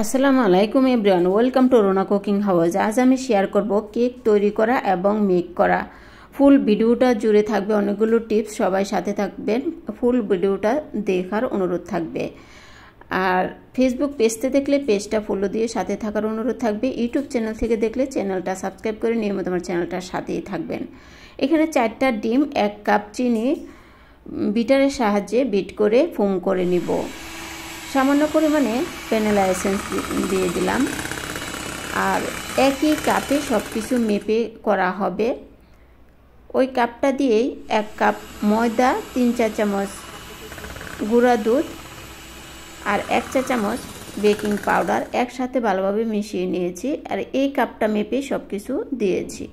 আসসালামু আলাইকুম everyone, welcome to Runa cooking house. আজ আমি শেয়ার করব কেক তৈরি করা এবং মেক করা। ফুল ভিডিওটা জুড়ে থাকবে অনেকগুলো টিপস, সবাই সাথে থাকবেন। ফুল ভিডিওটা দেখার অনুরোধ থাকবে। আর ফেসবুক পেজতে দেখলে পেজটা ফলো দিয়ে সাথে থাকার অনুরোধ থাকবে। ইউটিউব চ্যানেল থেকে দেখলে চ্যানেলটা সাবস্ক্রাইব করে নিয়মিত আমার চ্যানেলটার সাথেই থাকবেন। এখানে 4টা ডিম, 1 কাপ চিনি বিটারের সাহায্যে বিট করে ফোম করে নিব। সামান্য পরিমাণে ভ্যানিলা এসেন্স দিয়ে দিলাম। আর একই কাপে সব কিছু মেপে করা হবে। ওই কাপটা দিয়েই 1 কাপ ময়দা, 3 চা চামচ গুঁড়া দুধ আর 1 চা চামচ বেকিং পাউডার একসাথে ভালোভাবে মিশিয়ে নিয়েছি। আর এই কাপটা মেপে সব কিছু দিয়েছি।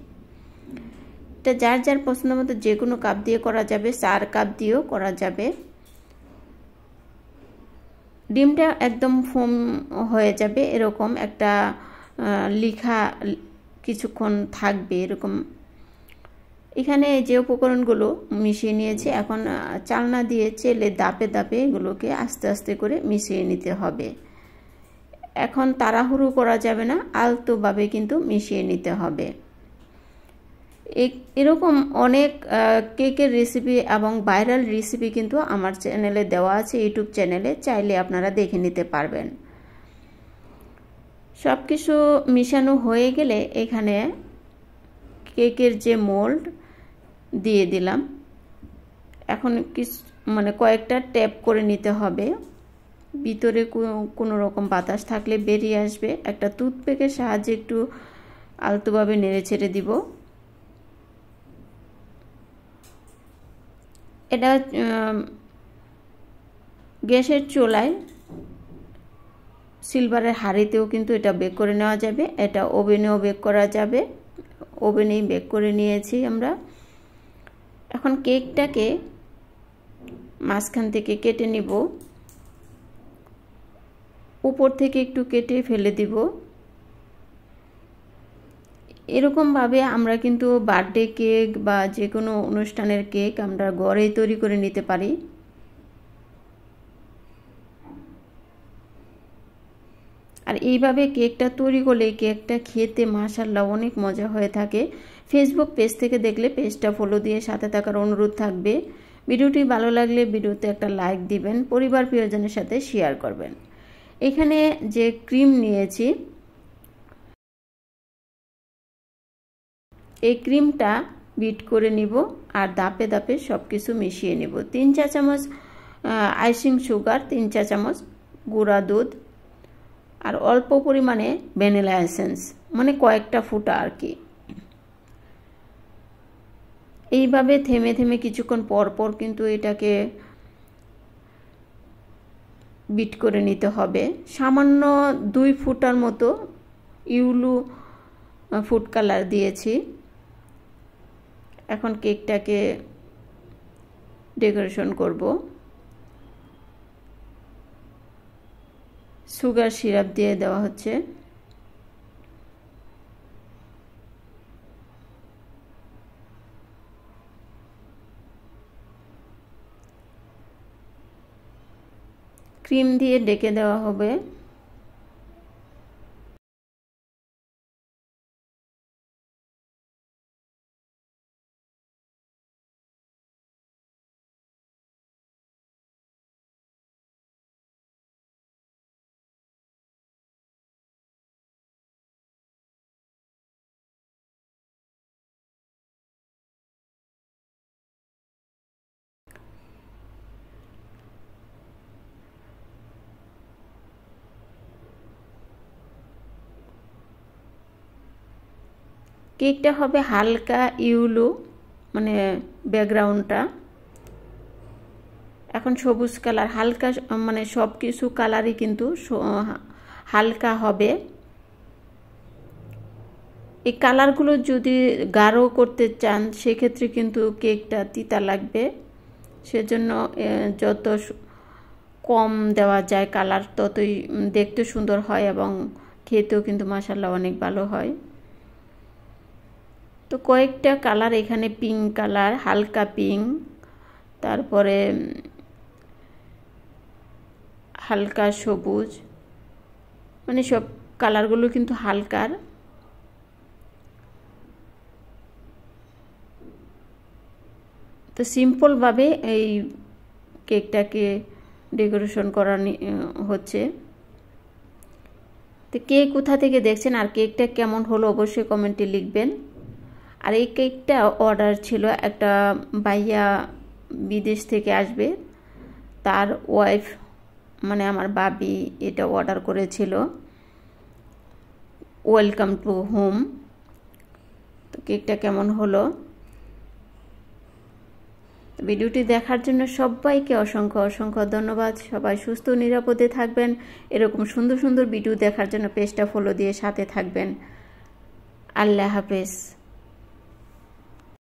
এটা যার যার পছন্দ মতো যে কোনো কাপ দিয়ে করা যাবে, 4 কাপ দিয়েও করা যাবে। ডিমটা একদম ফোম হয়ে যাবে, এরকম একটা লিখা কিছুক্ষণ থাকবে এরকম। এখানে যে উপকরণগুলো মিশিয়ে নিয়েছি, এখন চালনা দিয়ে চেলে দাপে দাপে এগুলোকে আস্তে আস্তে করে মিশিয়ে নিতে হবে। এখন তাড়াহুড়ো করা যাবে না, আলতোভাবে কিন্তু মিশিয়ে নিতে হবে। এরকম অনেক কেকের রেসিপি এবং ভাইরাল রেসিপি কিন্তু আমার চ্যানেলে দেওয়া আছে, ইউটিউব চ্যানেলে, চাইলে আপনারা দেখে নিতে পারবেন। সব কিছু মিশানো হয়ে গেলে এখানে কেকের যে মোল্ড দিয়ে দিলাম। এখন কয়েকটা ট্যাপ করে নিতে হবে, ভিতরে কোনো রকম বাতাস থাকলে বেরিয়ে আসবে। একটা টুথপিকের সাহায্যে একটু আলতোভাবে নেড়ে ছেড়ে দিব। এটা গ্যাসের চুলায় সিলভারের হাঁড়িতেও কিন্তু এটা বেক করে নেওয়া যাবে, এটা ওভেনেও বেক করা যাবে। ওভেনেই বেক করে নিয়েছি আমরা। এখন কেকটাকে মাঝখান থেকে কেটে নিব, উপর থেকে একটু কেটে ফেলে দিব। এরকমভাবে আমরা কিন্তু বার্থডে কেক বা যে কোনো অনুষ্ঠানের কেক আমরা ঘরেই তৈরি করে নিতে পারি। আর এইভাবে কেকটা তৈরি করলে কেকটা খেতে মাশাআল্লাহ অনেক মজা হয়ে থাকে। ফেসবুক পেজ থেকে দেখলে পেজটা ফলো দিয়ে সাথে থাকার অনুরোধ থাকবে। ভিডিওটি ভালো লাগলে ভিডিওতে একটা লাইক দিবেন, পরিবার প্রিয়জনের সাথে শেয়ার করবেন। এখানে যে ক্রিম নিয়েছি, এই ক্রিমটা বিট করে নিব আর দাপে দাপে সব কিছু মিশিয়ে নিব। 3 চা চামচ আইসিং সুগার, 3 চা চামচ গুঁড়া দুধ আর অল্প পরিমাণে ভ্যানিলা এসেন্স, কয়েকটা ফুটা আর কি। এইভাবে থেমে থেমে কিছুক্ষণ পর পর কিন্তু এটাকে বিট করে নিতে হবে। সামান্য 2 ফুটার মতো ইউলু ফুড কালার দিয়েছি। এখন কেকটাকে ডেকোরেশন করব। সুগার সিরাপ দিয়ে দেওয়া হচ্ছে। ক্রিম দিয়ে ডেকে দেওয়া হবে। কেকটা হবে হালকা ইউলু, ব্যাকগ্রাউন্ডটা এখন সবুজ কালার, হালকা সব কিছু কালারই কিন্তু হালকা হবে। এই কালারগুলো যদি গাঢ় করতে চান সেক্ষেত্রে কিন্তু কেকটা তিতা লাগবে। সেজন্য যত কম দেওয়া যায় কালার ততই দেখতে সুন্দর হয় এবং খেতেও কিন্তু মাশাআল্লাহ অনেক ভালো হয়। তো কয়েকটা কালার এখানে, পিঙ্ক কালার, হালকা পিঙ্ক, তারপরে হালকা সবুজ, মানে সব কালারগুলো কিন্তু হালকার। তো সিম্পলভাবে এই কেকটাকে ডেকোরেশন করা হচ্ছে। তো কে কোথা থেকে দেখছেন আর কেকটা কেমন হলো অবশ্যই কমেন্টে লিখবেন। আর এই কেকটা অর্ডার ছিল একটা ভাইয়া বিদেশ থেকে আসবে, তার ওয়াইফ মানে আমার বাবি এটা অর্ডার করেছিল, ওয়েলকাম টু হোম। তো কেকটা কেমন হলো, ভিডিওটি দেখার জন্য সবাইকে অসংখ্য অসংখ্য ধন্যবাদ। সবাই সুস্থ নিরাপদে থাকবেন। এরকম সুন্দর সুন্দর ভিডিও দেখার জন্য পেজটা ফলো দিয়ে সাথে থাকবেন। আল্লাহ হাফেজ।